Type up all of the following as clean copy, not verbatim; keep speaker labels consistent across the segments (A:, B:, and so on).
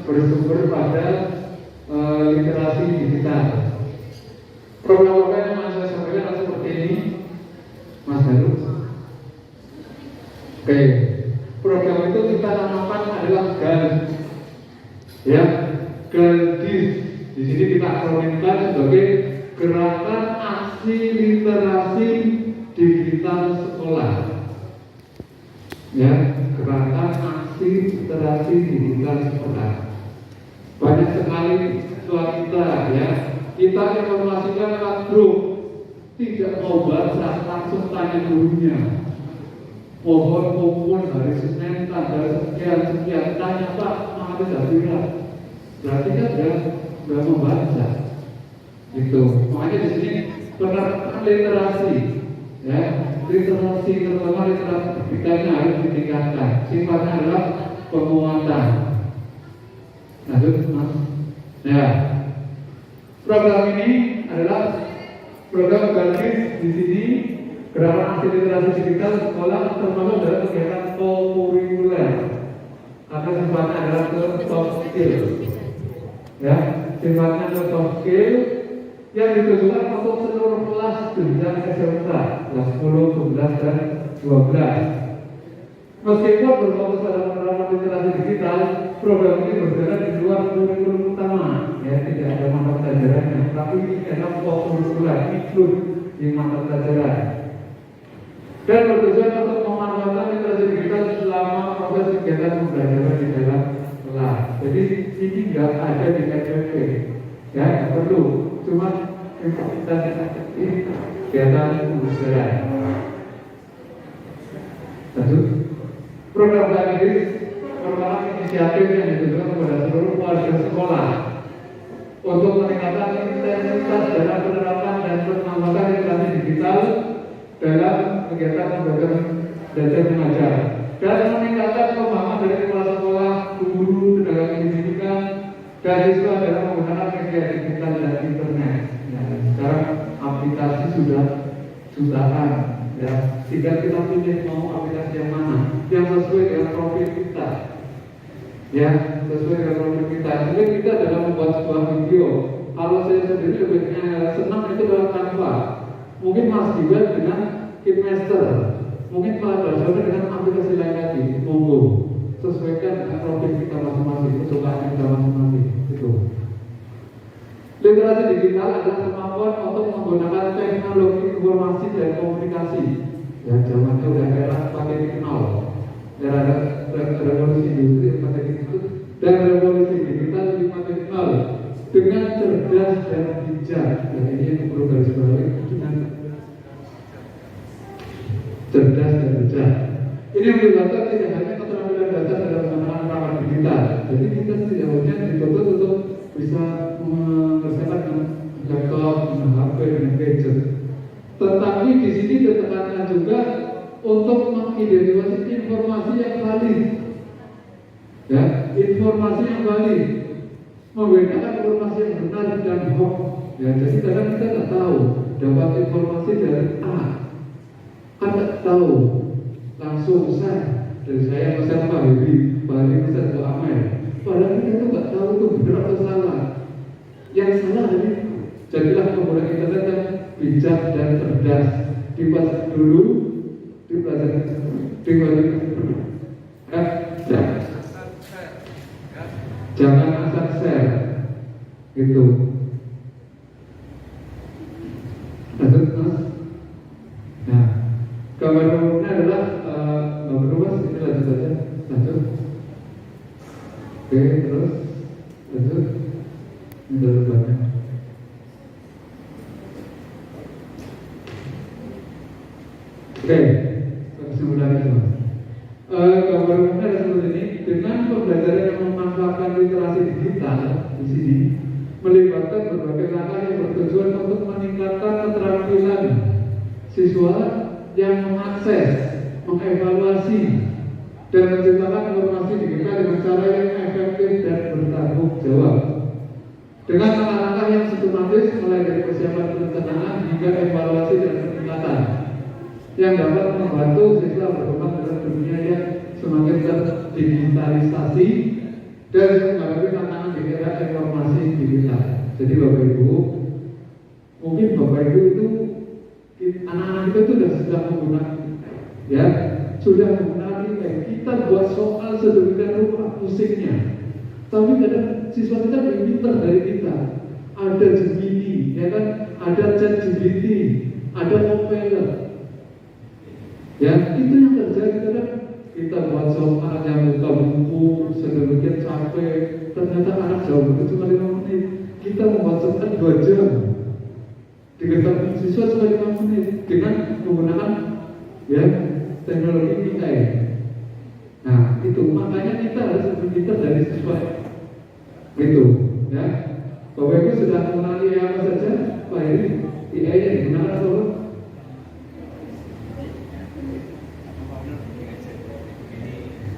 A: bersumber pada literasi digital. Program-program yang saya sampaikan seperti ini, Mas Heru. Oke, program itu kita namakan adalah GAL. Ya, GALDIS. Di sini kita akronimkan sebagai Gerakan Aksi Literasi Digital Sekolah. Ya, Gerakan Aksi Literasi Digital Sekolah. Banyak sekali siswa kita, ya, kita informasikan lewat grup, tidak mau baca, langsung tanya gurunya. Mohon kumpul hari Senin tanggal sekian, tanya Pak, mana tidak? Berarti kan dia nggak membaca. Itu makanya di sini penerapan literasi, ya, literasi terutama literasi digitalnya harus ditingkatkan. Sifatnya adalah penguatan. Lanjut, Mas. Ya, program ini adalah program GALDIS. Di sini Gerakan Aksi Literasi Digital Sekolah termasuk dalam kegiatan kurikuler. Karena sifatnya adalah ke soft skill. Ya, sifatnya ke soft skill yang ditujukan untuk seluruh kelas jenjang SMK kelas 10, 11, dan 12. Meskipun berfokus pada penerapan literasi digital, program ini berjalan di luar kurikulum utama. Ya, tidak ada mata pelajarannya, tapi ini adalah kurikuler ikut di mata pelajaran. Dan bertujuan untuk memanfaatkan literasi digital selama proses kegiatan pembelajaran di dalam kelas. Jadi ini tidak ada di KJP, ya, tidak perlu. Cuma kita ini kegiatan pembelajaran. Lanjut. Program GALDIS merupakan inisiatif yang ditujukan kepada seluruh warga sekolah untuk meningkatkan intensitas dalam penerapan dan pemanfaatan literasi digital dalam kegiatan pembelajaran belajar mengajar dan meningkatkan pemahaman dari kepala sekolah, guru, tenaga pendidikan, dan siswa dalam menggunakan media digital dan internet. Ya, sekarang aplikasi sudah jutaan, ya, tinggal kita pilih mau aplikasi yang mana yang sesuai dengan profil kita, ya, sesuai dengan profil kita. Mungkin kita dalam membuat sebuah video, kalau saya sendiri lebih senang itu dalam Canva, mungkin Mas Diwan dengan KineMaster, mungkin Pak Darsono dengan aplikasi lain lagi. Monggo sesuaikan dengan profil kita masing-masing, kesukaan kita masing-masing. Itu. Literasi digital adalah kemampuan untuk menggunakan teknologi informasi dan komunikasi. Ya, zamannya udah era pakai nol, era revolusi industri pakai itu, dan revolusi digital 5.0 dengan cerdas dan bijak. Dan ini yang perlu garis bawah, dengan cerdas dan bijak. Ini yang melibatkan tidak hanya keterampilan dasar dalam menggunakan perangkat digital. Jadi kita tidak hanya dituntut untuk bisa mengerjakan dengan laptop, dengan HP, dengan gadget. Tetapi di sini ditekankan juga untuk mengidentifikasi informasi yang valid. Ya, informasi yang valid, membedakan informasi yang benar dan hoax. Ya, jadi kadang kita tidak tahu dapat informasi dari A, kan tidak tahu langsung dari saya pesan Pak Habibie, Pak Habibie pesan Pak Amel. Padahal kita itu tidak tahu itu benar atau salah. Yang salah jadi jadilah pengguna internet yang bijak dan cerdas. Dibaca dulu, dipelajari, jangan asal share, gitu. Lanjut, Mas. Nah, gambar umumnya adalah gambar Mas, ini lanjut saja, lanjut. Oke, terus lanjut. Ini jawabannya. Oke, kesimpulannya itu. Gambar umumnya ada seperti ini. Dengan pembelajaran yang memanfaatkan literasi digital di sini melibatkan berbagai langkah yang bertujuan untuk meningkatkan keterampilan siswa yang mengakses, mengevaluasi, dan menciptakan informasi digital dengan cara yang efektif dan bertanggung jawab. Dengan langkah-langkah yang sistematis mulai dari persiapan perencanaan hingga evaluasi dan peningkatan yang dapat membantu siswa berkembang dalam dunia yang semakin terdigitalisasi dan menghadapi tantangan di era informasi digital. Jadi Bapak Ibu, mungkin Bapak Ibu itu anak-anak kita itu sudah menggunakan, ya, sudah menggunakan email. Kita buat soal sedemikian rupa pusingnya, tapi kadang siswa kita lebih pintar dari kita. Ada Gemini, ya kan? Ada ChatGPT, ada Copilot. Ya, itu yang terjadi kadang kita buat soal yang buka buku sedemikian sampai ternyata anak jawabannya cuma 5 menit. Kita membuat soal 2 jam. Diketahui siswa cuma 5 menit dengan menggunakan, ya, teknologi AI. Nah, itu makanya kita harus lebih pintar dari siswa. Gitu, ya. Bapak Ibu sudah mengenali apa saja? Pak ini AI yang digunakan apa?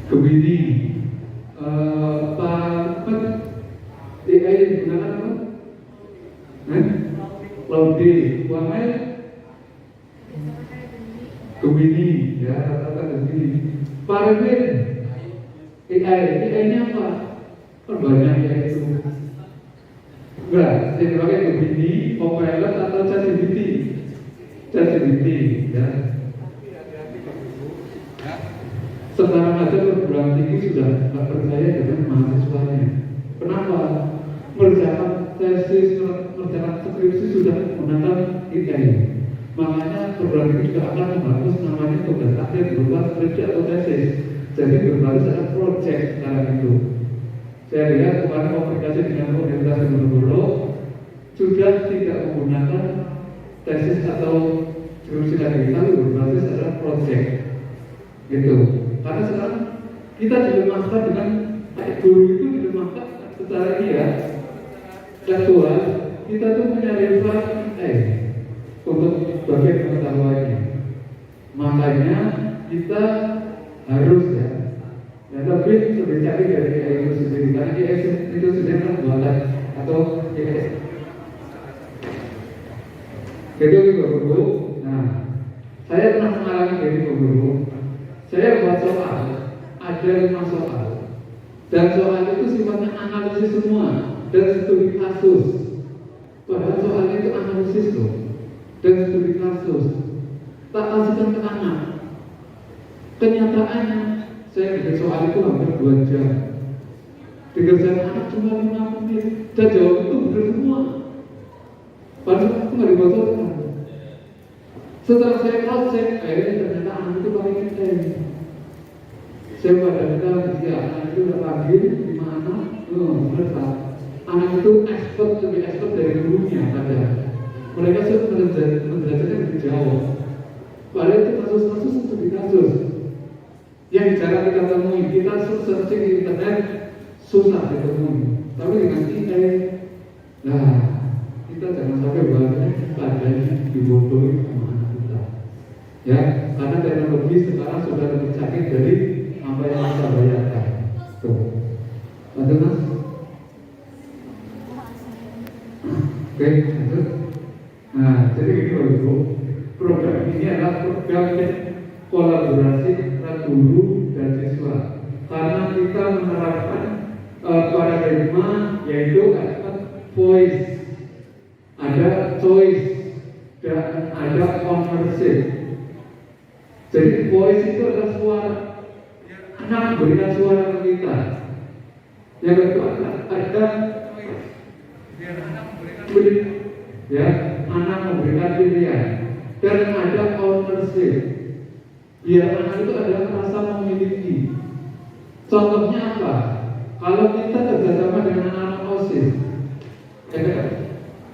A: Gemini, Pak AI yang digunakan apa? Laude, Wamel, Gemini, ya, rata-rata Gemini. Pak Revin, AI-nya apa? Banyak AI itu. Enggak, saya pakai Gemini, Copilot atau ChatGPT. ChatGPT, ya. Sekarang aja perguruan tinggi sudah tidak percaya dengan mahasiswanya. Kenapa? Mengerjakan tesis, mengerjakan skripsi sudah menggunakan AI. Makanya perguruan tinggi juga akan menghapus namanya tugas akhir berupa skripsi atau tesis. Jadi berbasis ada project sekarang itu. Saya lihat kemarin komunikasi dengan Universitas Diponegoro sudah tidak menggunakan tesis atau skripsi lagi, tapi berbasis adalah project, gitu. Karena sekarang kita dilemahkan dengan guru itu dilemahkan secara tekstual. Kita tuh punya level untuk bagian pengetahuannya. Makanya kita harus, ya, lebih cari dari AI itu sendiri, karena AI itu sendiri kan buatan atau AI. Jadi Guru, nah, saya pernah mengalami dari Guru. Saya buat soal, ada 5 soal, dan soal itu sifatnya analisis semua dan studi kasus. Padahal soal itu analisis loh, dan studi kasus. Tak kasihkan ke anak. Kenyataannya saya bikin soal itu hampir 2 jam. Dikerjakan anak cuma 5 menit. Dan jawab itu benar semua. Padahal aku nggak dibocorkan. Setelah saya cross check, ternyata anak itu pakai kita. Saya padahal dia anak itu udah lagi 5 anak, benar. Anak itu lebih expert dari gurunya padahal. Mereka sudah menjelaskan dijawab. Padahal itu kasus-kasus studi kasus. Yang jarang kita temui, kita searching di internet susah ditemui. Tapi dengan AI, nah, kita jangan sampai bahasanya padanya dibodohi sama anak kita. Ya, karena teknologi sekarang sudah lebih canggih dari apa yang kita bayangkan. Tuh, lanjut Mas. Oke, lanjut. Nah, jadi ini Ibu, program ini adalah program kolaborasi antara guru dan siswa. Karena kita menerapkan paradigma yaitu ada voice, ada choice, dan ada ownership. Jadi voice itu adalah suara, anak memberikan suara ke kita. Yang kedua ada biar anak memberikan pilihan, ya, anak memberikan pilihan, dan ada ownership. Biar anak itu ada rasa memiliki. Contohnya apa? Kalau kita kerjasama dengan anak OSIS,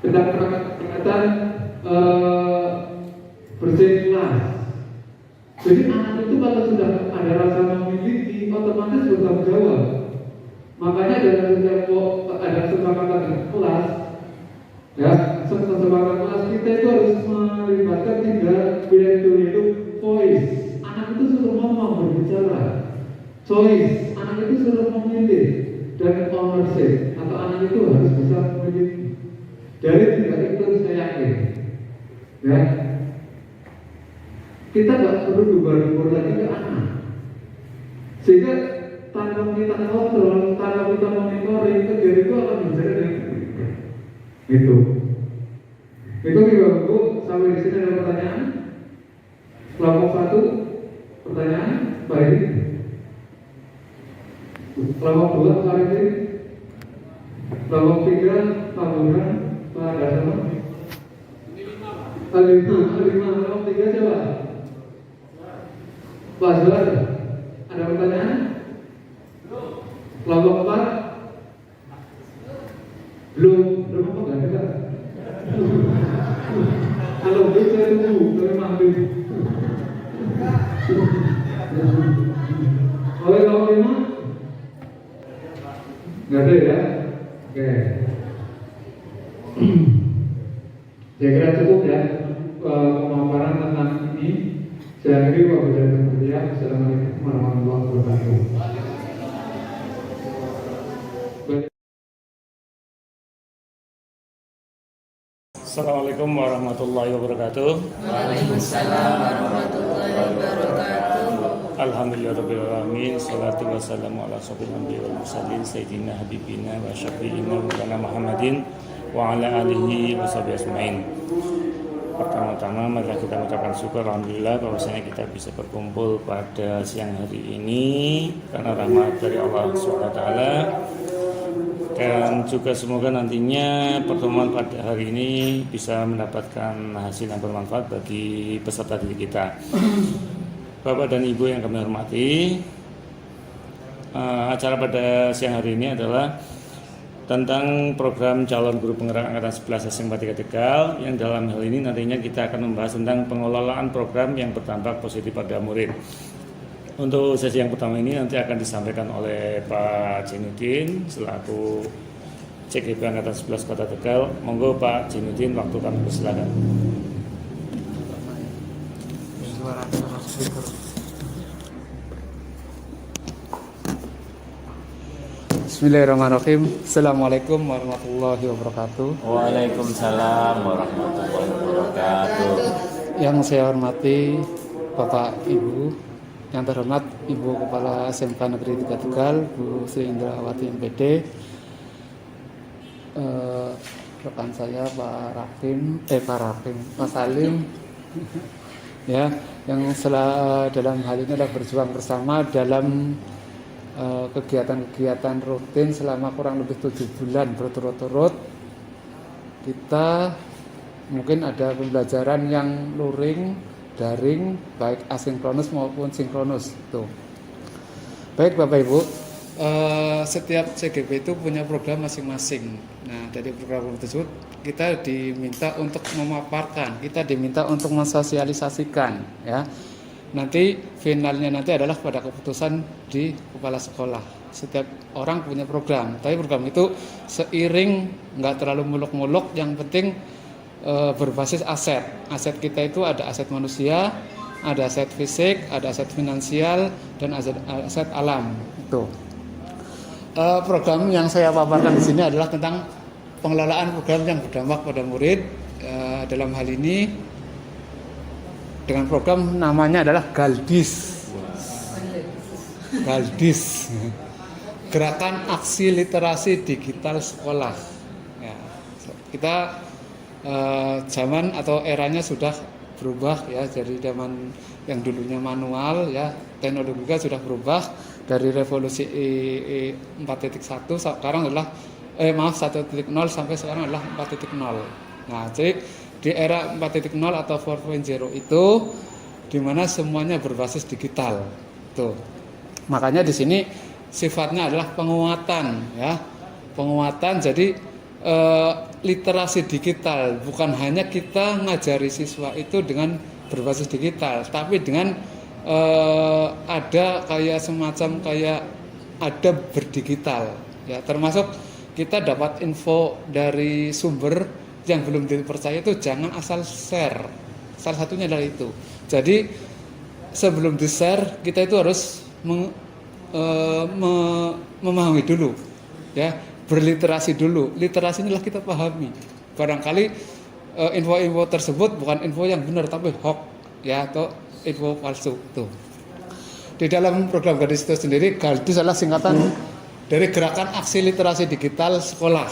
A: pendekatan bersih kelas. Jadi anak itu kalau sudah ada rasa memiliki, otomatis bertanggung jawab. Makanya dalam setiap ada kesepakatan kelas, ya, kesepakatan kelas kita itu harus melibatkan 3 pilihan itu voice. Anak itu suruh ngomong, berbicara. Choice, anak itu suruh memilih. Dan ownership, atau anak itu harus bisa memilih. Dari 3 itu saya yakin, ya, kita nggak perlu dubar-dubar lagi ke anak. Sehingga tanpa kita kontrol, tanpa kita monitoring, kegiatan itu akan berjalan dengan gitu. Itu juga Bu, sampai di sini ada pertanyaan. Kelompok 1, pertanyaan, baik. Kelompok 2, Pak Rifki. Kelompok 3, Pak Burhan, Pak Dasama. Lima, kelompok 3 siapa? Pak Zuhar, ada pertanyaan? Kelompok 4? Belum apa enggak ada? Kalau belum saya tunggu, saya manggil. Oleh kelompok 5? Enggak ada ya? Oke. Saya kira cukup ya pemaparan tentang ini. Saya akhiri wabillahi taufiq wal hidayah. Assalamualaikum warahmatullahi wabarakatuh.
B: Assalamualaikum warahmatullahi wabarakatuh.
C: Waalaikumsalam warahmatullahi wabarakatuh.
B: Alhamdulillahirabbil alamin. Shalatu wassalamu ala asyrofil anbiya'i wal mursalin sayyidina habibina wa syafi'ina maulana Muhammadin wa ala alihi wa sahbihi ajmain. Pertama-tama marilah kita mengucapkan syukur alhamdulillah bahwasanya kita bisa berkumpul pada siang hari ini karena rahmat dari Allah Subhanahu wa taala. Dan juga semoga nantinya pertemuan pada hari ini bisa mendapatkan hasil yang bermanfaat bagi peserta didik kita. Bapak dan Ibu yang kami hormati, acara pada siang hari ini adalah tentang program calon guru penggerak angkatan 11 SMK 3 Tegal, yang dalam hal ini nantinya kita akan membahas tentang pengelolaan program yang berdampak positif pada murid. Untuk sesi yang pertama ini nanti akan disampaikan oleh Pak Jinudin selaku CGP Angkatan 11 Kota Tegal. Monggo Pak Jinudin, waktu kami persilakan.
D: Bismillahirrahmanirrahim. Assalamualaikum warahmatullahi wabarakatuh.
C: Waalaikumsalam warahmatullahi wabarakatuh.
D: Yang saya hormati Bapak Ibu, yang terhormat Ibu Kepala SMK Negeri 3 Tegal, Bu Sri Indrawati MPD, rekan saya Pak Salim, ya, yang dalam hal ini adalah berjuang bersama dalam kegiatan-kegiatan rutin selama kurang lebih 7 bulan berturut-turut. Kita mungkin ada pembelajaran yang luring, daring, baik asinkronus maupun sinkronus. Tuh. Baik Bapak Ibu, setiap CGP itu punya program masing-masing. Nah, dari program tersebut kita diminta untuk memaparkan, kita diminta untuk mensosialisasikan, ya. Nanti finalnya nanti adalah pada keputusan di kepala sekolah. Setiap orang punya program, tapi program itu seiring, nggak terlalu muluk-muluk. Yang penting berbasis aset. Aset kita itu ada aset manusia, ada aset fisik, ada aset finansial, dan aset alam. Itu. Program yang saya paparkan di sini adalah tentang pengelolaan program yang berdampak pada murid. Dalam hal ini dengan program namanya adalah GALDIS. GALDIS, Gerakan Aksi Literasi Digital Sekolah. Ya, kita zaman atau eranya sudah berubah, ya, dari zaman yang dulunya manual, ya, teknologi juga sudah berubah dari revolusi 4.1 sekarang adalah 1.0 sampai sekarang adalah 4.0. Nah, jadi di era 4.0 atau 4.0 itu di mana semuanya berbasis digital. Tuh. Makanya di sini sifatnya adalah penguatan, ya. Penguatan, jadi literasi digital, bukan hanya kita ngajari siswa itu dengan berbasis digital, tapi dengan ada kayak semacam kayak ada berdigital, ya, termasuk kita dapat info dari sumber yang belum dipercaya itu jangan asal share. Salah satunya adalah itu. Jadi sebelum di-share kita itu harus memahami dulu, ya, berliterasi dulu. Literasi inilah kita pahami. Barangkali info-info tersebut bukan info yang benar tapi hoax, ya, atau info palsu tuh. di dalam program GADIS itu sendiri, GADIS adalah singkatan dari Gerakan Aksi Literasi Digital Sekolah,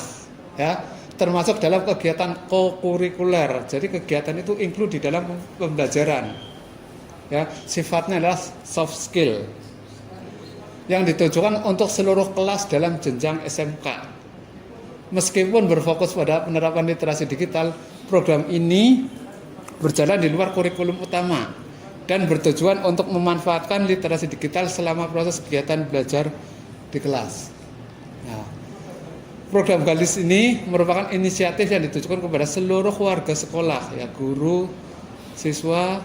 D: ya, termasuk dalam kegiatan kokurikuler. Jadi kegiatan itu include di dalam pembelajaran, ya, sifatnya adalah soft skill yang ditujukan untuk seluruh kelas dalam jenjang SMK. Meskipun berfokus pada penerapan literasi digital, program ini berjalan di luar kurikulum utama dan bertujuan untuk memanfaatkan literasi digital selama proses kegiatan belajar di kelas. Nah, program GADIS ini merupakan inisiatif yang ditujukan kepada seluruh warga sekolah, ya, guru, siswa,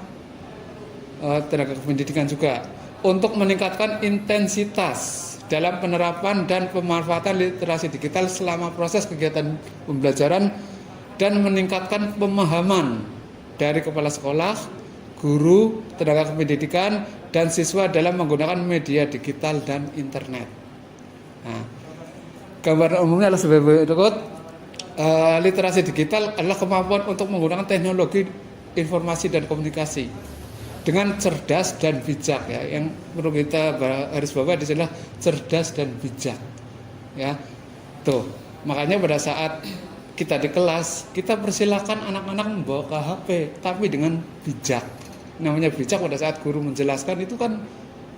D: tenaga pendidikan juga, untuk meningkatkan intensitas dalam penerapan dan pemanfaatan literasi digital selama proses kegiatan pembelajaran dan meningkatkan pemahaman dari kepala sekolah, guru, tenaga pendidikan, dan siswa dalam menggunakan media digital dan internet. Nah, gambaran umumnya adalah sebagai berikut. Literasi digital adalah kemampuan untuk menggunakan teknologi informasi dan komunikasi dengan cerdas dan bijak, ya. Yang perlu kita garis bawah di sini adalah cerdas dan bijak, ya. Tuh, makanya pada saat kita di kelas, kita persilakan anak-anak membawa ke HP, tapi dengan bijak. Namanya bijak pada saat guru menjelaskan itu kan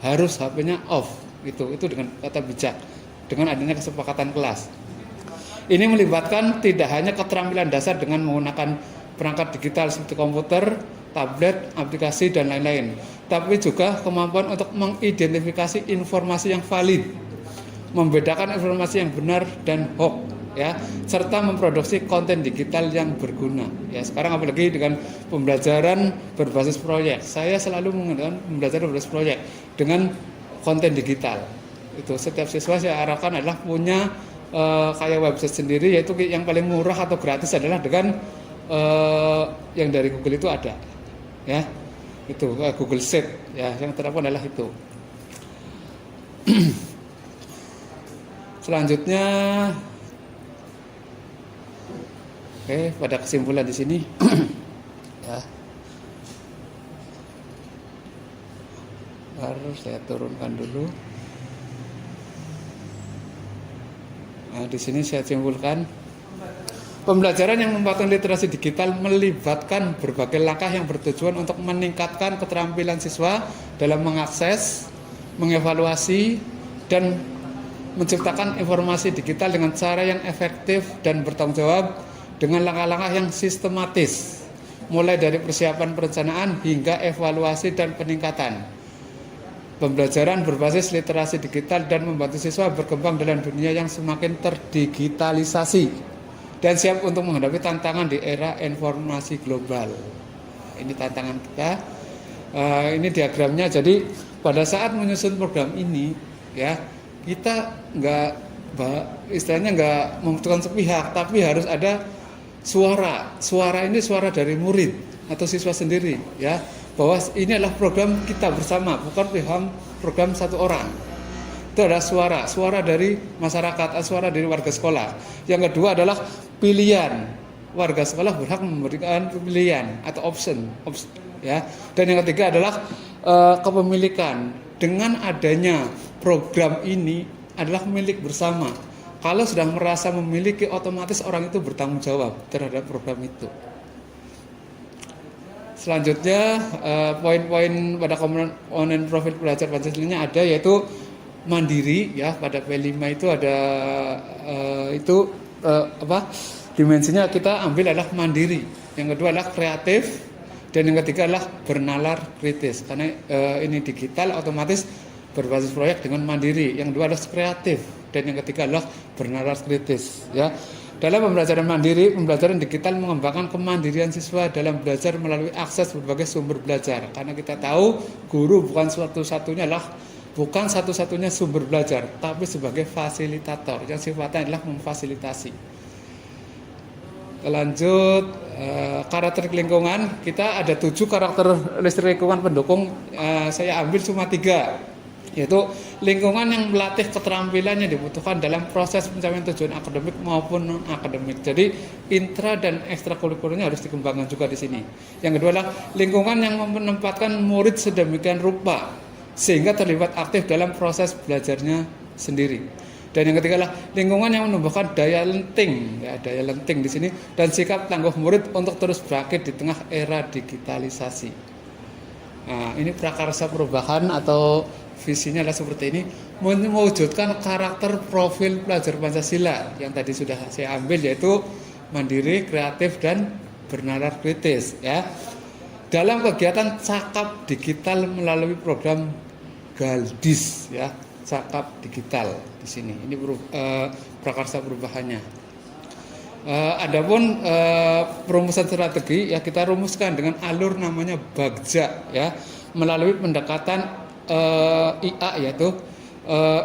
D: harus HP-nya off, gitu. Itu dengan kata bijak, dengan adanya kesepakatan kelas. Ini melibatkan tidak hanya keterampilan dasar dengan menggunakan perangkat digital seperti komputer, tablet, aplikasi, dan lain-lain, tapi juga kemampuan untuk mengidentifikasi informasi yang valid, membedakan informasi yang benar dan hoax, ya, serta memproduksi konten digital yang berguna. Ya, sekarang apalagi dengan pembelajaran berbasis proyek, saya selalu menggunakan pembelajaran berbasis proyek dengan konten digital. Itu setiap siswa saya arahkan adalah punya kayak website sendiri, yaitu yang paling murah atau gratis adalah dengan yang dari Google itu ada, ya, itu Google Sheet, ya, yang terapkan adalah itu. Selanjutnya, oke, pada kesimpulan di sini, ya, harus saya turunkan dulu. Nah, di sini saya simpulkan, pembelajaran yang memanfaatkan literasi digital melibatkan berbagai langkah yang bertujuan untuk meningkatkan keterampilan siswa dalam mengakses, mengevaluasi, dan menciptakan informasi digital dengan cara yang efektif dan bertanggung jawab dengan langkah-langkah yang sistematis, mulai dari persiapan perencanaan hingga evaluasi dan peningkatan. Pembelajaran berbasis literasi digital dan membantu siswa berkembang dalam dunia yang semakin terdigitalisasi dan siap untuk menghadapi tantangan di era informasi global. Ini tantangan kita. Ini diagramnya. Jadi pada saat menyusun program ini, ya, kita istilahnya nggak membutuhkan sepihak, tapi harus ada suara. Suara ini suara dari murid atau siswa sendiri, ya, bahwa ini adalah program kita bersama, bukan program satu orang. Itu adalah suara dari masyarakat, suara dari warga sekolah. Yang kedua adalah pilihan. Warga sekolah berhak memberikan pilihan atau option, ya. Dan yang ketiga adalah kepemilikan. Dengan adanya program ini adalah milik bersama. Kalau sudah merasa memiliki, otomatis orang itu bertanggung jawab terhadap program itu. Selanjutnya, poin-poin pada komponen profil pelajar Pancasilanya ada, yaitu mandiri, ya. Pada P5 itu ada dimensinya kita ambil adalah mandiri. Yang kedua adalah kreatif, dan yang ketiga adalah bernalar kritis. Karena ini digital, otomatis berbasis proyek dengan mandiri. Yang kedua adalah kreatif, dan yang ketiga adalah bernalar kritis, ya. Dalam pembelajaran mandiri, pembelajaran digital mengembangkan kemandirian siswa dalam belajar melalui akses berbagai sumber belajar. Karena kita tahu guru bukan satu-satunya sumber belajar, tapi sebagai fasilitator yang sifatnya adalah memfasilitasi. Lanjut, karakter lingkungan, kita ada 7 karakteristik lingkungan pendukung. Saya ambil cuma 3, yaitu lingkungan yang melatih keterampilan yang dibutuhkan dalam proses pencapaian tujuan akademik maupun non akademik. Jadi intra dan ekstrakurikulernya harus dikembangkan juga di sini. Yang kedua adalah lingkungan yang menempatkan murid sedemikian rupa sehingga terlibat aktif dalam proses belajarnya sendiri. Dan yang ketiga adalah lingkungan yang menumbuhkan daya lenting, ya, daya lenting di sini, dan sikap tangguh murid untuk terus bangkit di tengah era digitalisasi. Nah, ini prakarsa perubahan atau visinya adalah seperti ini, mewujudkan karakter profil pelajar Pancasila yang tadi sudah saya ambil, yaitu mandiri, kreatif, dan bernalar kritis, ya. Dalam kegiatan cakap digital melalui program Galdis, ya, cakap digital di sini. Ini prakarsa perubahannya. Adapun perumusan strategi, ya, kita rumuskan dengan alur namanya Bagja, ya, melalui pendekatan IA, yaitu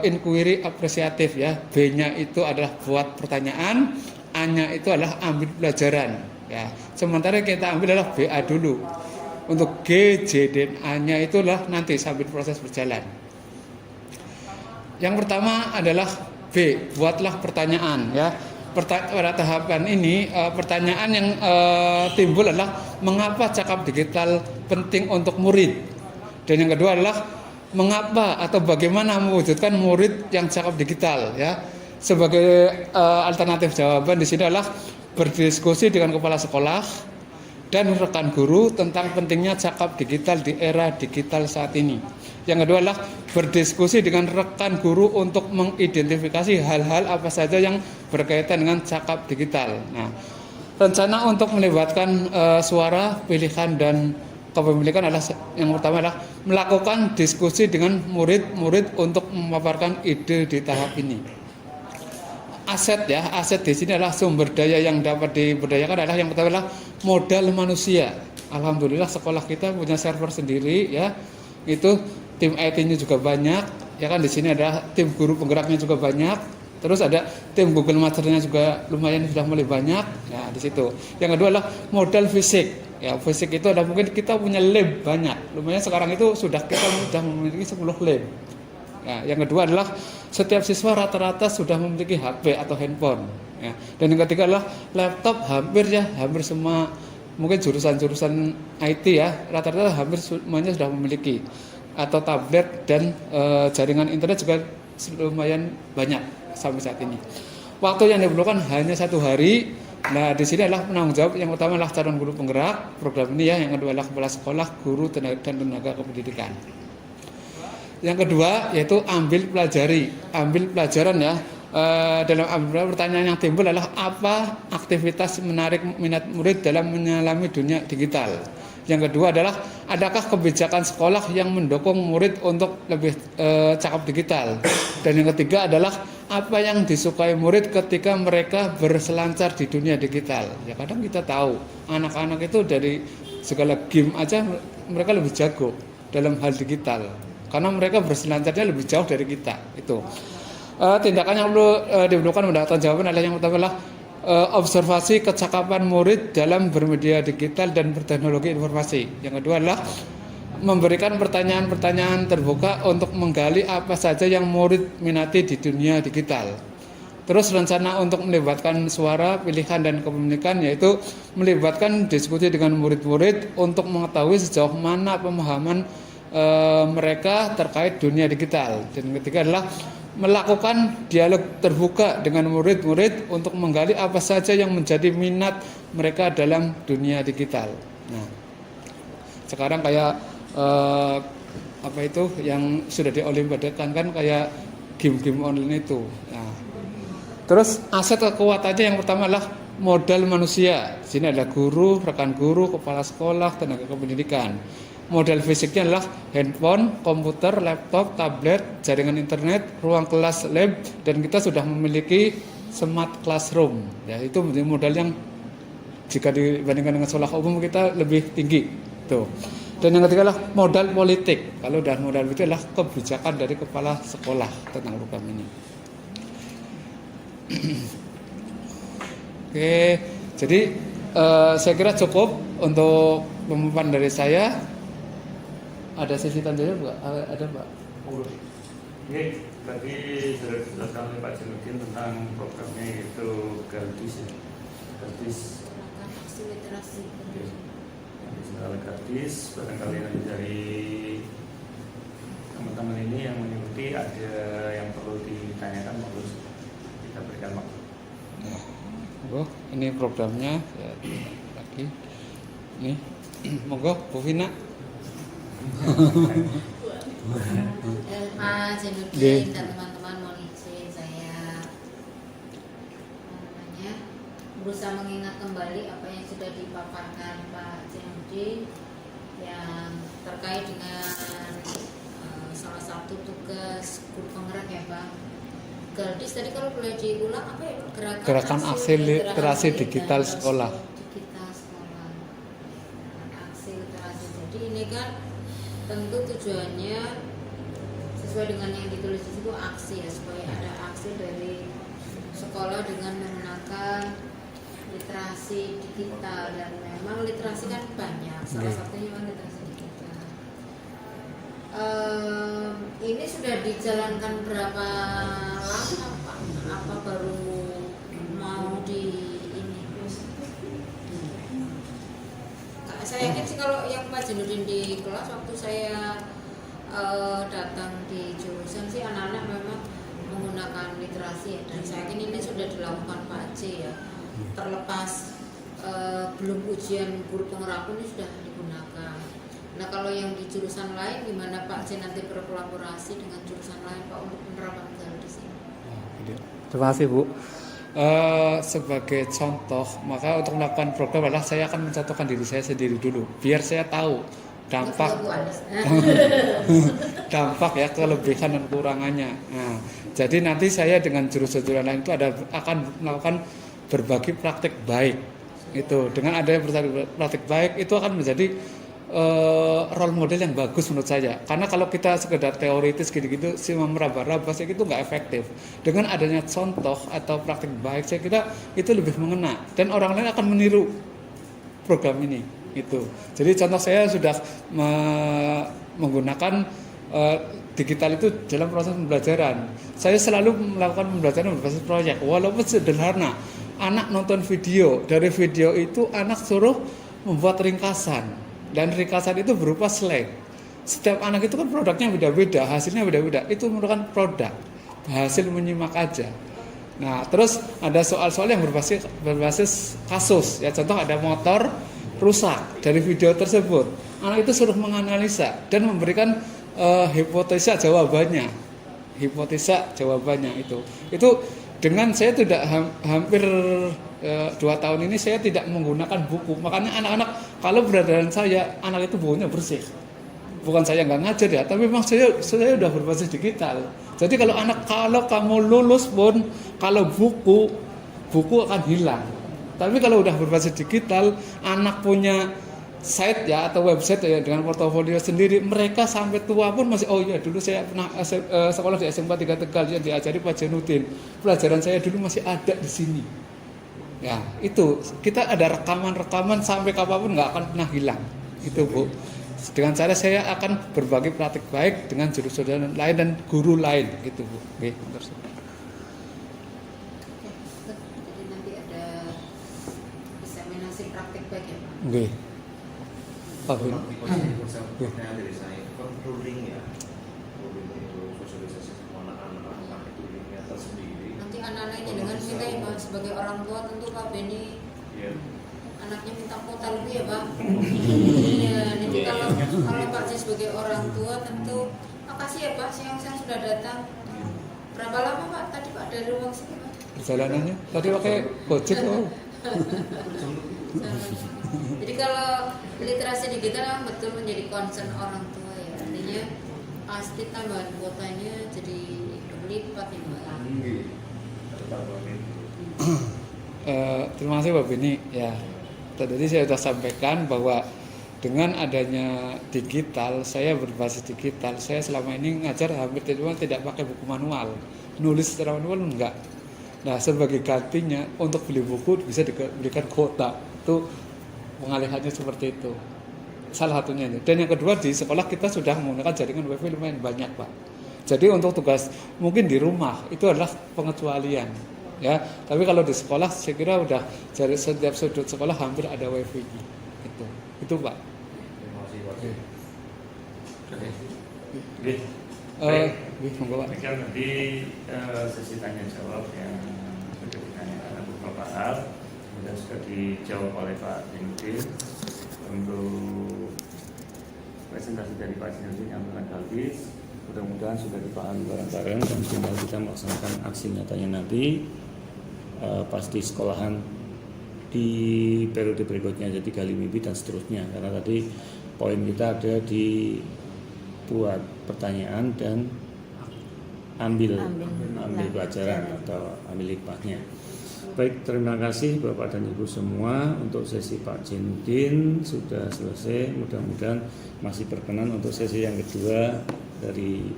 D: inquiry apresiatif, ya. B-nya itu adalah buat pertanyaan, A-nya itu adalah ambil pelajaran, ya. Sementara kita ambil adalah BA dulu. Untuk G, J, dan A-nya itu adalah nanti sambil proses berjalan. Yang pertama adalah B, buatlah pertanyaan, ya. Pada tahapan ini pertanyaan yang timbul adalah mengapa cakap digital penting untuk murid. Dan yang kedua adalah mengapa atau bagaimana mewujudkan murid yang cakap digital, ya. Sebagai alternatif jawaban di sini adalah berdiskusi dengan kepala sekolah dan rekan guru tentang pentingnya cakap digital di era digital saat ini. Yang kedua adalah berdiskusi dengan rekan guru untuk mengidentifikasi hal-hal apa saja yang berkaitan dengan cakap digital. Nah, rencana untuk melibatkan suara, pilihan, dan kepemilikan adalah yang pertama adalah melakukan diskusi dengan murid-murid untuk memaparkan ide di tahap ini. Aset, ya, aset di sini adalah sumber daya yang dapat diberdayakan adalah yang pertama adalah modal manusia. Alhamdulillah sekolah kita punya server sendiri, ya. Itu tim IT-nya juga banyak, ya kan. Di sini ada tim guru penggeraknya juga banyak. Terus ada tim Google Masternya juga lumayan sudah mulai banyak, ya, di situ. Yang kedua adalah modal fisik. Ya, fisik itu ada mungkin kita punya lab banyak. Lumayan sekarang itu kita sudah memiliki 10 lab. Ya, yang kedua adalah setiap siswa rata-rata sudah memiliki HP atau handphone, ya. Dan yang ketiga adalah laptop hampir semua mungkin jurusan-jurusan IT, ya, rata-rata hampir semuanya sudah memiliki, atau tablet dan jaringan internet juga lumayan banyak sampai saat ini. Waktu yang diperlukan hanya 1 hari. Nah, di sini adalah penanggung jawab yang utama adalah calon guru penggerak program ini, ya. Yang kedua adalah kepala sekolah, guru, dan tenaga kependidikan. Yang kedua yaitu ambil pelajaran, ya. Dalam ambil pertanyaan yang timbul adalah apa aktivitas menarik minat murid dalam menyelami dunia digital. Yang kedua adalah adakah kebijakan sekolah yang mendukung murid untuk lebih cakap digital. Dan yang ketiga adalah apa yang disukai murid ketika mereka berselancar di dunia digital. Ya, kadang kita tahu anak-anak itu dari segala game aja mereka lebih jago dalam hal digital, karena mereka berselancarnya lebih jauh dari kita. Itu tindakan yang perlu diperlukan mendapatkan jawaban adalah yang pertama adalah observasi kecakapan murid dalam bermedia digital dan berteknologi informasi. Yang kedua adalah memberikan pertanyaan-pertanyaan terbuka untuk menggali apa saja yang murid minati di dunia digital. Terus rencana untuk melibatkan suara, pilihan, dan kepemilikan, yaitu melibatkan diskusi dengan murid-murid untuk mengetahui sejauh mana pemahaman mereka terkait dunia digital. Dan yang ketiga adalah melakukan dialog terbuka dengan murid-murid untuk menggali apa saja yang menjadi minat mereka dalam dunia digital. Nah, sekarang kayak apa itu yang sudah diolimpiadekan kan kayak game-game online itu. Nah, terus aset kekuatannya yang pertama adalah modal manusia. Di sini ada guru, rekan guru, kepala sekolah, tenaga kependidikan. Modal fisiknya adalah handphone, komputer, laptop, tablet, jaringan internet, ruang kelas lab, dan kita sudah memiliki smart classroom. Ya, itu modal yang jika dibandingkan dengan sekolah umum kita lebih tinggi. Tuh. Dan yang ketiga adalah modal politik. Kalau udah modal itu adalah kebijakan dari kepala sekolah tentang program ini. Oke, jadi saya kira cukup untuk pemaparan dari saya. Ada sesi tanya jawab nggak? Ada, Pak?
B: Oke, tadi sudah dijelaskan oleh Pak Jenudin tentang programnya itu Galdis, ya. Galdis. Galdis, barangkali nanti dari teman-teman ini yang mengikuti ada yang perlu ditanyakan, bagus kita berikan waktu.
D: Monggo, ini programnya ya, lagi. Nih, monggo Bu Vina.
E: Pak Zainuddin dan teman-teman, mohon izin saya berusaha mengingat kembali apa yang sudah dipaparkan Pak Zainuddin yang terkait dengan salah satu tugas guru penggerak ya Pak. Galdis tadi kalau boleh diulang apa ya Pak?
D: Gerakan aksi literasi digital sekolah.
E: Digital sekolah. Aksi literasi. Jadi ini kan tentu tujuannya sesuai dengan yang ditulis di situ aksi ya, supaya ada aksi dari sekolah dengan menggunakan literasi digital, dan memang literasi kan banyak, salah satunya memang literasi digital. Ini sudah dijalankan berapa lama Pak? Apa baru mau di ini? Saya yakin sih kalau yang Pak Zainuddin di kelas waktu saya datang di jurusan sih anak-anak memang menggunakan literasi ya, dan saya yakin ini sudah dilakukan Pak C ya, terlepas belum ujian guru penggerak ini sudah digunakan. Nah kalau yang di jurusan lain gimana Pak C nanti berkolaborasi dengan jurusan lain Pak untuk penerapan Galdis ini?
D: Terima kasih Bu. Sebagai contoh, maka untuk melakukan program adalah saya akan mencontohkan diri saya sendiri dulu, biar saya tahu dampak ya, kelebihan dan kekurangannya. Nah, jadi nanti saya dengan jurusan lain itu akan melakukan berbagi praktik baik. Itu dengan adanya praktik baik itu akan menjadi role model yang bagus menurut saya. Karena kalau kita sekedar teoritis gitu-gitu cuma meraba-raba, saya itu nggak efektif. Dengan adanya contoh atau praktik baik, saya kira itu lebih mengena dan orang lain akan meniru program ini. Itu. Jadi contoh saya sudah menggunakan digital itu dalam proses pembelajaran. Saya selalu melakukan pembelajaran berbasis proyek, walaupun sederhana. Anak nonton video, dari video itu anak suruh membuat ringkasan, dan ringkasan itu berupa slide. Setiap anak itu kan produknya beda-beda, hasilnya beda-beda. Itu merupakan produk, hasil menyimak aja. Nah, terus ada soal-soal yang berbasis kasus. Ya, contoh ada motor rusak dari video tersebut. Anak itu suruh menganalisa dan memberikan hipotesa jawabannya. Itu dengan saya tidak hampir 2 tahun ini saya tidak menggunakan buku. Makanya anak-anak kalau beradaran saya, anak itu bukunya bersih. Bukan saya nggak ngajar ya, tapi memang saya sudah berbasis digital. Jadi kalau kamu lulus pun kalau buku akan hilang. Tapi kalau udah berbasis digital, anak punya site ya atau website ya dengan portofolio sendiri, mereka sampai tua pun masih dulu saya pernah sekolah di SMA 3 Tegal yang diajari Pak Zainuddin. Pelajaran saya dulu masih ada di sini. Ya, itu kita ada rekaman sampai kapanpun nggak akan pernah hilang. Itu Bu. Dengan cara saya akan berbagi praktik baik dengan jurusan lain dan guru lain gitu Bu. Oke, terus. Oke. Pak Bin.
F: Pertanyaan dari saya, controlling ya, sosialisasi semua anak-anak itu linknya tersendiri.
E: Nanti anak-anak ini dengan kita ya Pak, sebagai orang tua tentu Pak Beni anaknya minta kuota lebih ya Pak. Iya, nanti kalau Pak C sebagai orang tua tentu makasih ya Pak, siang sudah datang. Berapa lama Pak tadi Pak dari ruang sini Pak?
D: Perjalanannya tadi pakai Gojek loh.
E: Jadi kalau literasi digital memang betul menjadi concern orang tua ya, artinya pasti tambahan kuotanya jadi berlipat ya Mbak.
D: Terima kasih Pak Beni ya. Tadi saya sudah sampaikan bahwa dengan adanya digital, saya berbasis digital, saya selama ini ngajar hampir tidak pakai buku manual, nulis secara manual enggak. Nah sebagai gantinya untuk beli buku bisa diberikan kuota, itu pengalihannya seperti itu. Salah satunya ini. Dan yang kedua di sekolah kita sudah menggunakan jaringan wifi lumayan banyak Pak. Jadi untuk tugas mungkin di rumah itu adalah pengecualian. Ya, tapi kalau di sekolah saya kira udah dari setiap sudut sekolah hampir ada wifi. Itu Pak.
F: Terima kasih Pak.
B: Oke.
D: Wih, monggo Pak.
B: Demikian tadi sesi tanya jawab yang sudah ditanyakan beberapa hal, kemudian sudah dijawab oleh Pak Zainuddin. Untuk presentasi dari Pak Zainuddin yang kronologis, mudah-mudahan sudah dipahami bareng-bareng dan tinggal kita melaksanakan aksi nyatanya nanti pas di sekolahan di periode berikutnya, jadi gali mimpi dan seterusnya. Karena tadi poin kita ada di buat pertanyaan dan ambil pelajaran atau ambil hikmahnya. Baik, terima kasih Bapak dan Ibu semua. Untuk sesi Pak Zainuddin sudah selesai. Mudah-mudahan masih berkenan untuk sesi yang kedua dari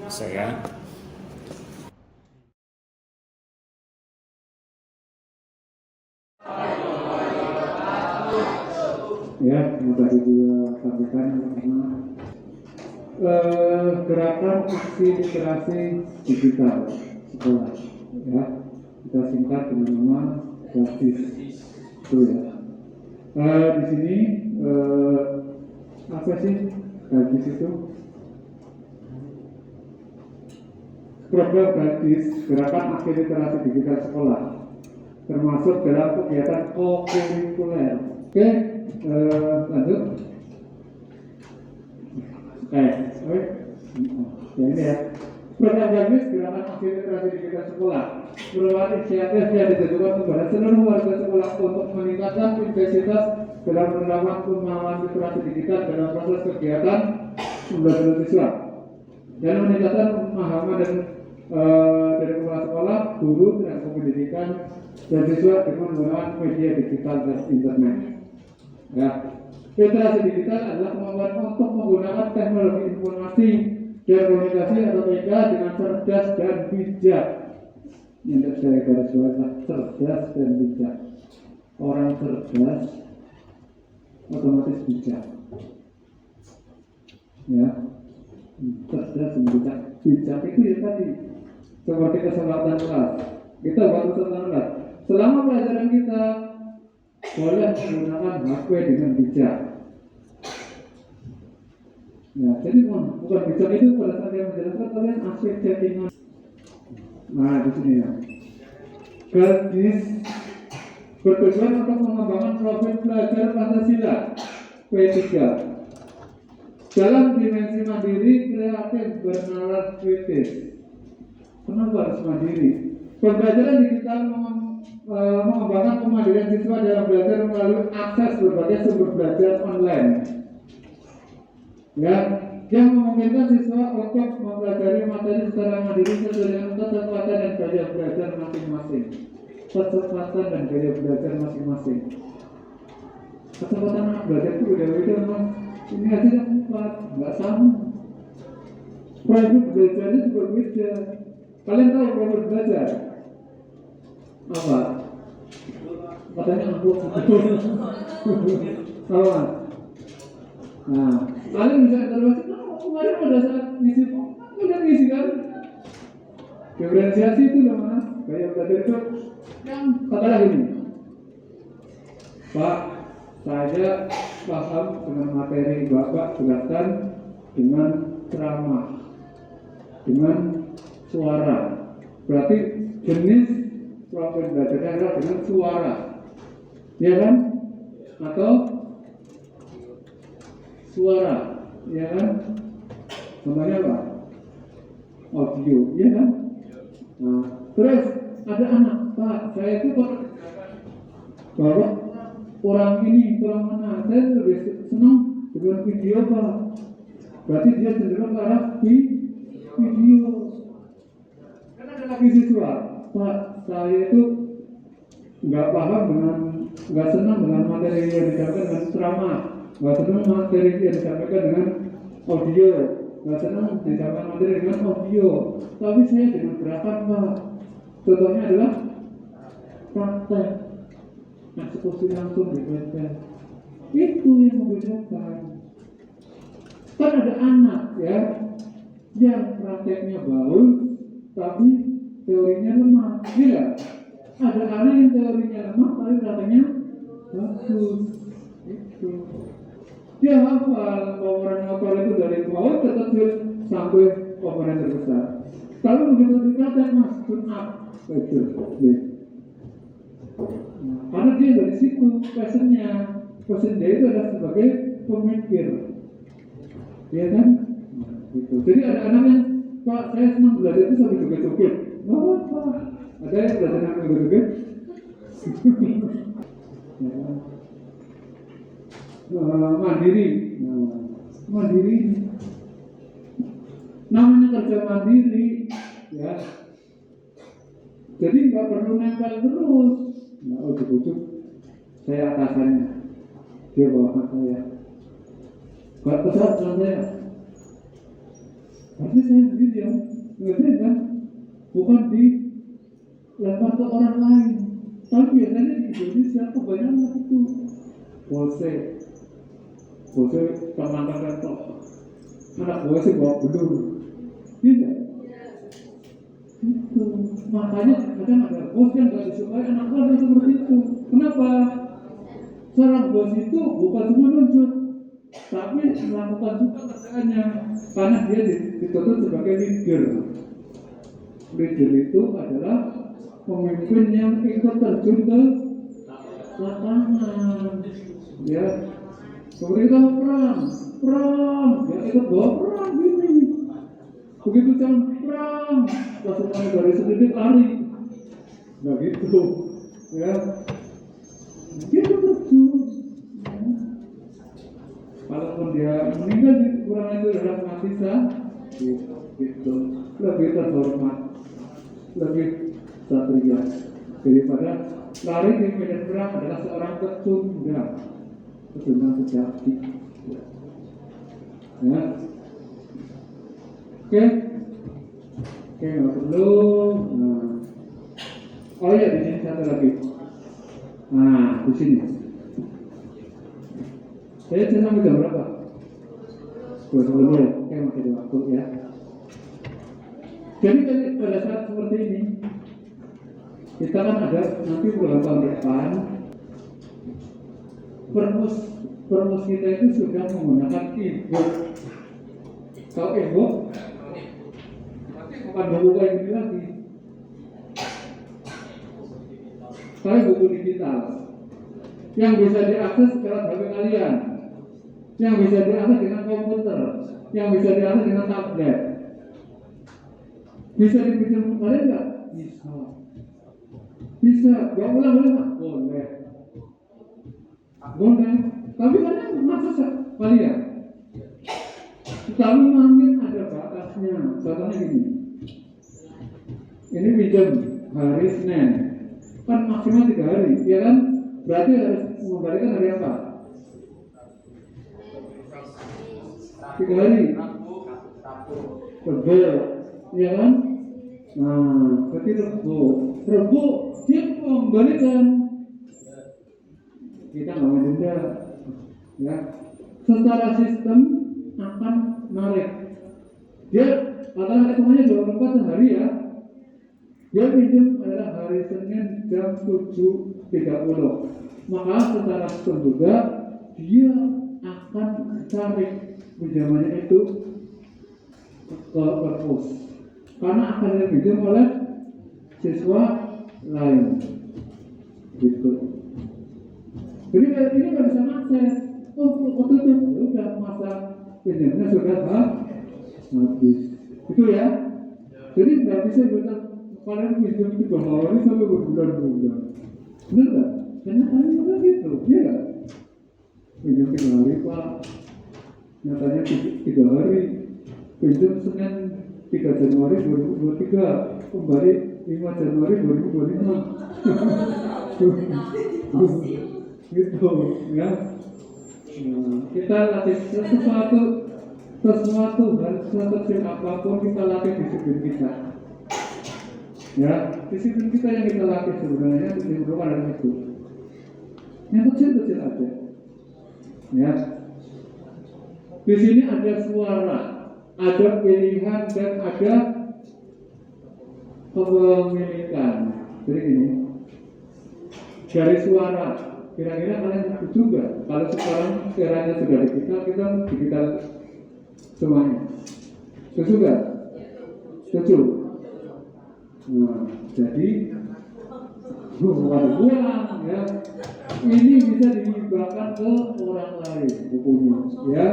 B: saya.
A: Ya, yang tadi dia sampaikan pertama gerakan aksi literasi digital sekolah, ya kita singkat dengan nama GADIS itu ya. Di sini apa sih GADIS itu? Program GADIS, gerakan aksi literasi digital sekolah, termasuk dalam kegiatan kokurikuler. Oke, lanjut. Oke, ya ini ya. Program GADIS, gerakan aksi literasi digital sekolah, merupakan inisiatif yang ditujukan kepada seluruh warga sekolah untuk meningkatkan intensitas dalam menerapkan pemahaman literasi digital dalam proses kegiatan pembelajaran siswa dan meningkatkan pemahaman dari kepala sekolah, guru, tenaga pendidikan dan siswa dengan menggunakan media digital dan internet. Ya, literasi digital adalah kemampuan untuk menggunakan teknologi informasi dan komunikasi atau TK dengan cerdas dan bijak. Yang saya garis bawahi, cerdas dan bijak. Orang cerdas otomatis bijak. Ya, cerdas dan bijak. Bijak itu ya tadi seperti keselatan kelas. Kita buat keselatan kelas. Selama pelajaran kita boleh menggunakan HP dengan bijak. Ya, jadi bukan bijak itu pada saat yang menjelaskan kalian aspek chattingan. Nah, di sini ya. GADIS bertujuan untuk mengembangkan profil pelajar Pancasila P3 dalam dimensi mandiri, kreatif, bernalar kritis. Kenapa harus mandiri? Pembelajaran digital mengembangkan kemandirian siswa dalam belajar melalui akses berbagai sumber belajar online. Ya, yang memungkinkan siswa untuk mempelajari materi secara mandiri sesuai dengan kecepatan dan gaya belajar masing-masing. Kecepatan dan gaya belajar masing-masing. Kecepatan anak belajar itu beda-beda, Mas. Ini aja yang 4, nggak sama. Private belajarnya juga beda. Kalian tahu private belajar? Apa? Katanya aku. Apa? Nah, kalian bisa evaluasi. Kemarin pada saat ngisi form, udah ngisi kan? Diferensiasi itu loh Mas. Gaya belajar itu yang katakanlah gini, Pak, saya paham dengan materi Bapak jelaskan dengan ceramah, dengan suara. Berarti jenis profil belajarnya adalah dengan suara, ya kan? Atau suara, ya kan? Namanya apa? Audio, ya kan? Nah, terus ada anak, Pak, saya itu bahwa orang ini, orang mana, saya lebih senang dengan video, Pak. Berarti dia cenderung ke arah video. Kan ada lagi siswa, Pak, saya itu nggak paham dengan, nggak senang dengan materi yang disampaikan dengan ceramah, nggak senang materi yang disampaikan dengan audio, nggak senang disampaikan materi dengan audio. Tapi saya dengan gerakan, Pak. Contohnya adalah praktek eksekusi langsung di PT. Itu yang membedakan. Kan ada anak ya yang prakteknya bagus tapi teorinya lemah, iya. Ada anak yang teorinya lemah tapi prakteknya bagus. Itu dia hafal, orang hafal itu dari bawah tetap
D: sampai komponen terbesar. Kalau begitu dikatakan mas tune up, itu. Nah, karena dia dari situ passion dia itu adalah sebagai pemikir, ya kan? Nah, gitu. Jadi ada anak yang Pak saya senang belajar itu sampai joget-joget. Oh, Pak, ada yang belajar sampai joget-joget? Mandiri, mandiri. Namanya kerja mandiri, ya. Jadi nggak perlu nempel terus. Nah, ujuk-ujuk saya atasannya, dia bawahan saya. Gak pesat dengan saya. Artinya saya sendiri yang ngerjain kan, bukan dilempar ke orang lain. Tapi biasanya di Indonesia kebanyakan itu bose teman-teman tok. Anak bose bawa belur, iya. Itu makanya kadang ada bos yang nggak disukai anak buahnya seperti itu. Kenapa? Seorang bos itu bukan cuma nunjuk, tapi melakukan juga kerjaannya, karena dia dituntut sebagai leader. Leader itu adalah pemimpin yang ikut terjun ke lapangan, ya. Seperti itu perang, ya ikut bawa perang gini. Begitu jam perang, pasukan dari sedikit lari, nggak gitu, ya. Gitu terjun. Kalaupun dia meninggal di kurang itu adalah mati sah, gitu. Lebih terhormat, lebih satria daripada lari di medan perang adalah seorang pecundang sejati. Ya. Oke, nggak perlu. Nah. Oh iya, di sini satu lagi. Nah, di sini. Saya sampai jam berapa? 20. Oke, masih ada waktu ya. Jadi pada saat seperti ini, kita kan ada nanti bulan tahun depan, permus kita itu sudah menggunakan e-book. Kalau e-book, bukan buku kayak gini lagi, tapi buku digital yang bisa diakses lewat HP kalian, yang bisa diakses dengan komputer, yang bisa diakses dengan tablet. Bisa dipinjam kalian nggak? Bisa. Gak ulang nggak? Boleh. Tapi kalian masa kalian? Tapi mungkin ada batasnya. Contohnya gini. Ini pinjam hari Senin, kan maksimal 3 hari, ya kan? Berarti harus mengembalikan hari apa? 3 hari. Rabu, ya kan? Nah, berarti Rabu dia mengembalikan. Kita nggak mau denda, ya. Secara sistem akan narik. Dia katakan hitungannya 24 hari ya. Dia pinjam adalah hari Senin jam 7.30. Maka secara sistem juga dia akan tarik pinjamannya itu ke perpus, karena akan dipinjam oleh siswa lain, gitu. Jadi ini nggak bisa akses. Oh tutup, ya udah masa pinjamnya sudah habis, itu ya. Jadi nggak bisa bilang kalian pinjam 3 hari sampai berbulan-bulan, benar nggak? Karena kalian udah gitu, iya nggak? Pinjam 3 hari Pak, nyatanya 3 hari. Pinjam Senin 3 Januari 2023, kembali 5 Januari 2025. Gitu ya. Nah, kita latih sesuatu hal sekecil apapun, kita latih disiplin kita. Ya, disiplin kita yang kita latih sebenarnya diperlukan dalam itu. Yang kecil-kecil aja. Ya. Di sini ada suara, ada pilihan, dan ada kepemilikan. Jadi ini dari suara, kira-kira kalian setuju nggak? Kalau sekarang kiranya sudah digital, kita digital semuanya.
A: Setuju nggak? Setuju. Nah, jadi bukan pulang ya. Ini bisa dihibahkan ke orang lain bukunya, ya.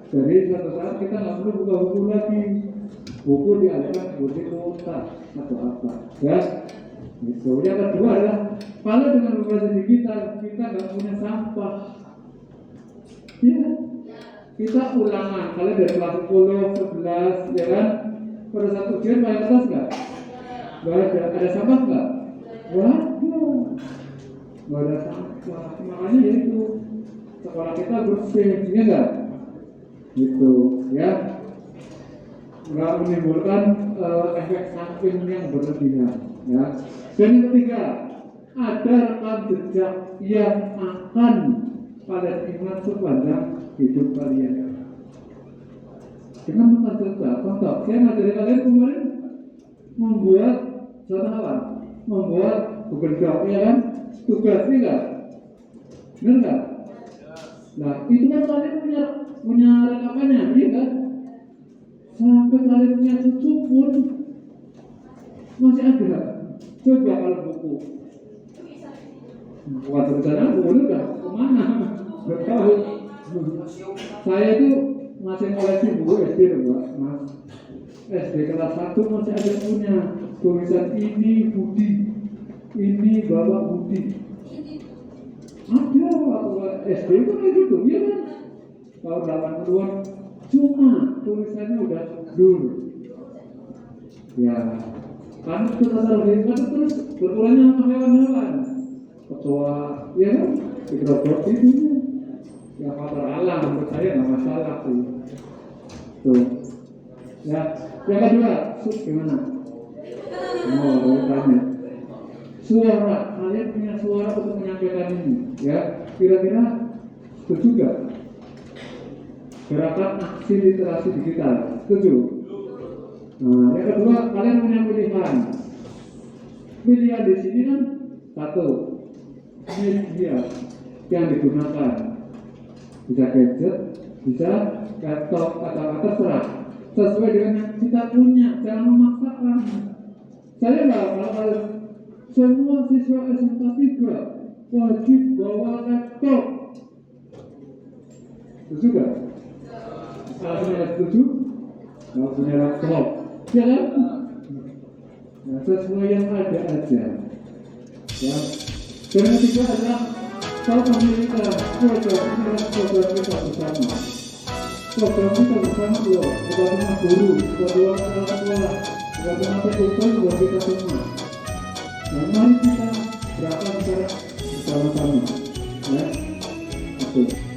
A: Jadi suatu saat kita nggak perlu buka buku lagi. Buku dialihkan seperti kotak atau apa, ya. Itu. Yang kedua adalah kalau dengan berbahasa digital kita nggak punya sampah, ya. Kita ulangan, kalau dari kelas 10, 11, ya kan? Pada satu ujian paling atas nggak? Nggak ada sampah nggak? Waduh, nggak ada sampah. Makanya ya itu sekolah kita bersih, ya nggak? Gitu, ya. Nggak menimbulkan efek samping yang berlebihan, ya. Dan yang ketiga, ada rekam jejak yang akan kalian ingat sepanjang hidup kalian. Dengan rekam jejak, contoh, saya ngajari kalian kemarin membuat suatu hal, membuat Google Doc, ya kan? Tugasnya nggak? Benar nggak? Nah, itu kan kalian punya rekamannya, iya kan? Sampai kalian punya cucu pun masih ada. Coba kalau buku buat rencana buku udah kemana? Gak tahu. Saya itu masih koleksi buku SD loh, Mas. SD kelas 1 masih ada punya tulisan ini Budi, ini Bapak Budi. Ada waktu SD itu kayak gitu, ya kan? Tahun 80-an cuma tulisannya udah dur. Ya, kan kita selalu terus berulangnya sama hewan-hewan. Ketua, ya kan? Dikerobot itu ya faktor alam, menurut saya nggak masalah sih. Tuh, ya. Yang kedua, gimana? Oh, tanya. Suara, kalian punya suara untuk menyampaikan ini, ya? Kira-kira setuju nggak? Gerakan aksi literasi digital, setuju? Nah, yang kedua, kalian punya pilihan. Pilihan di sini kan satu, media yang digunakan bisa gadget, bisa laptop, kata-kata terserah sesuai dengan yang kita punya, jangan memaksakan. Saya nggak kalau semua siswa SMK 3 wajib bawa laptop, setuju nggak? Kalau punya setuju, kalau punya laptop, ya kan? Nah, sesuai yang ada aja. Ya. Dan yang ketiga adalah kalau pemerintah program kita bersama. Program kita bersama loh, bukan cuma guru, bukan cuma orang tua, bukan cuma PKK, bukan kita semua. Nah, mari kita berapa bicara bersama-sama, ya. Oke.